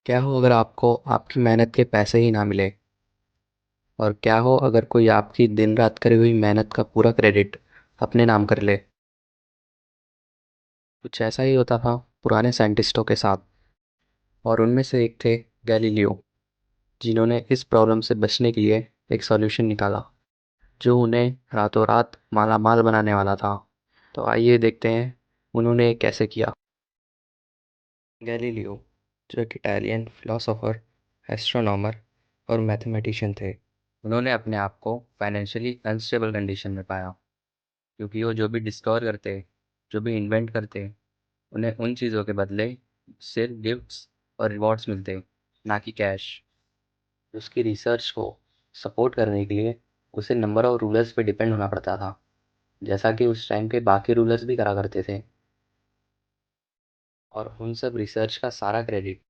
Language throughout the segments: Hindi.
क्या हो अगर आपको आपकी मेहनत के पैसे ही ना मिले? और क्या हो अगर कोई आपकी दिन रात करी हुई मेहनत का पूरा क्रेडिट अपने नाम कर ले? कुछ ऐसा ही होता था पुराने साइंटिस्टों के साथ। और उनमें से एक थे गैलीलियो, जिन्होंने इस प्रॉब्लम से बचने के लिए एक सॉल्यूशन निकाला जो उन्हें रातों रात माला माल बनाने वाला था। तो आइए देखते हैं उन्होंने ये कैसे किया। गैलीलियो, जो एक इटालियन फिलोसोफर, एस्ट्रोनॉमर और मैथमेटिशियन थे, उन्होंने अपने आप को फाइनेंशियली अनस्टेबल कंडीशन में पाया, क्योंकि वो जो भी डिस्कवर करते, जो भी इन्वेंट करते, उन्हें उन चीज़ों के बदले सिर्फ गिफ्ट्स और रिवॉर्ड्स मिलते, ना कि कैश। उसकी रिसर्च को सपोर्ट करने के लिए उसे नंबर ऑफ रूलर्स पे डिपेंड होना पड़ता था, जैसा कि उस टाइम के बाकी रूलर्स भी करा करते थे। और उन सब रिसर्च का सारा क्रेडिट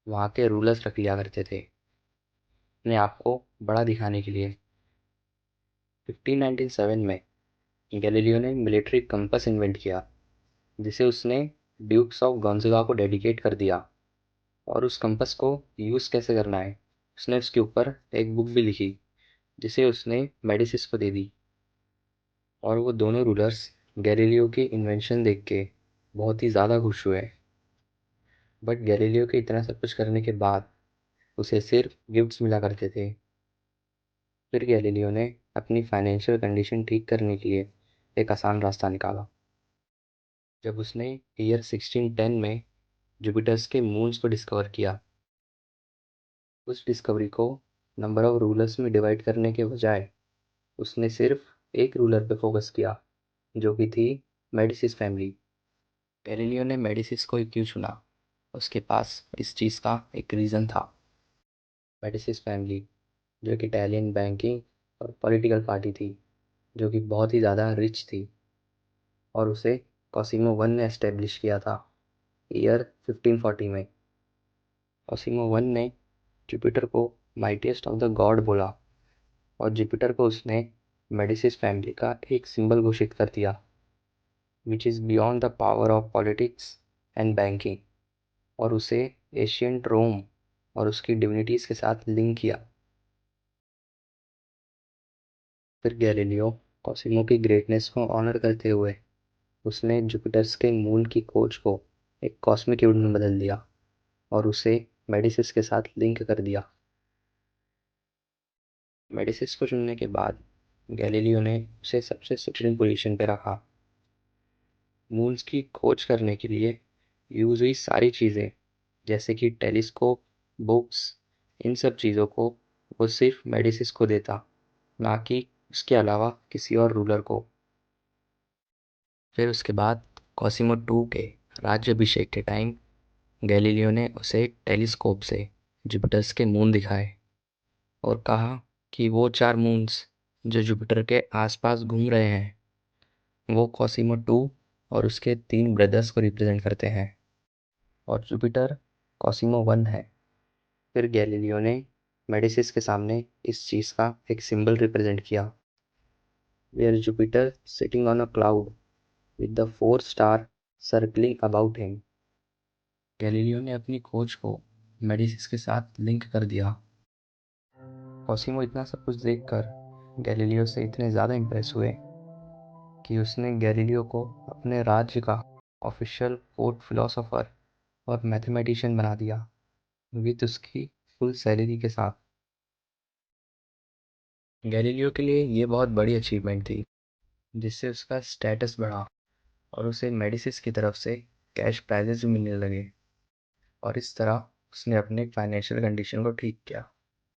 वहाँ के रूलर्स रख लिया करते थे, अपने आप को बड़ा दिखाने के लिए। 1597 में गैलीलियो ने मिलिट्री कंपास इन्वेंट किया, जिसे उसने ड्यूक्स ऑफ गॉन्जागा को डेडिकेट कर दिया। और उस कंपास को यूज़ कैसे करना है, उसने उसके ऊपर एक बुक भी लिखी, जिसे उसने मेडिसिस को दे दी। और वो दोनों रूलर्स गैलीलियो की इन्वेंशन देख के बहुत ही ज़्यादा खुश हुए। बट गैलीलियो के इतना सब कुछ करने के बाद उसे सिर्फ गिफ्ट्स मिला करते थे। फिर गैलीलियो ने अपनी फाइनेंशियल कंडीशन ठीक करने के लिए एक आसान रास्ता निकाला। जब उसने ईयर 1610 में जुपिटर्स के मून्स को डिस्कवर किया, उस डिस्कवरी को नंबर ऑफ रूलर्स में डिवाइड करने के बजाय उसने सिर्फ एक रूलर पे फोकस किया, जो कि थी मेडिसिस फैमिली। गैलीलियो ने मेडिसिस को क्यों चुना? उसके पास इस चीज़ का एक रीज़न था। मेडिसिस फैमिली, जो कि इटालियन बैंकिंग और पॉलिटिकल पार्टी थी, जो कि बहुत ही ज़्यादा रिच थी, और उसे कॉसिमो वन ने एस्टेब्लिश किया था ईयर 1540 में। कॉसिमो वन ने जुपिटर को माइटीएस्ट ऑफ द गॉड बोला, और जुपिटर को उसने मेडिसिस फैमिली का एक सिंबल घोषित कर दिया, which is beyond the power of politics and banking. और उसे एशियंट रोम और उसकी डिविनिटीज़ के साथ लिंक किया। फिर गैलीलियो कॉसिमो की ग्रेटनेस को ऑनर करते हुए उसने जुपिटर्स के मून की खोज को एक कॉस्मिक इवेंट में बदल दिया और उसे मेडिसिस के साथ लिंक कर दिया। मेडिसिस को चुनने के बाद गैलीलियो ने उसे सबसे सुप्रीम पोजीशन पे रखा। मून्स की खोज करने के लिए यूज हुई सारी चीज़ें, जैसे कि टेलीस्कोप, बुक्स, इन सब चीज़ों को वो सिर्फ मेडिसिस को देता, ना कि उसके अलावा किसी और रूलर को। फिर उसके बाद कॉसिमो टू के राज्याभिषेक के टाइम गैलीलियो ने उसे टेलीस्कोप से जुपिटर्स के मून दिखाए और कहा कि वो 4 मून्स जो जुपिटर के आसपास घूम रहे हैं, वो कॉसिमो टू और उसके 3 ब्रदर्स को रिप्रेजेंट करते हैं, और जुपिटर कॉसिमो वन है। फिर गैलीलियो ने मेडिसिस के सामने इस चीज़ का एक सिंबल रिप्रेजेंट किया, where Jupiter sitting on a cloud with the 4 star circling about him. Galileo ने अपनी खोज को मेडिसिस के साथ लिंक कर दिया। कॉसिमो इतना सब कुछ देखकर गैलीलियो से इतने ज़्यादा इम्प्रेस हुए कि उसने गैलीलियो को अपने राज्य का ऑफिशियल कोर्ट फिलोसोफर और मैथमेटिशियन बना दिया, विद उसकी फुल सैलरी के साथ। गैलीलियो के लिए ये बहुत बड़ी अचीवमेंट थी, जिससे उसका स्टेटस बढ़ा और उसे मेडिसिस की तरफ से कैश प्राइजेस भी मिलने लगे, और इस तरह उसने अपने फाइनेंशियल कंडीशन को ठीक किया।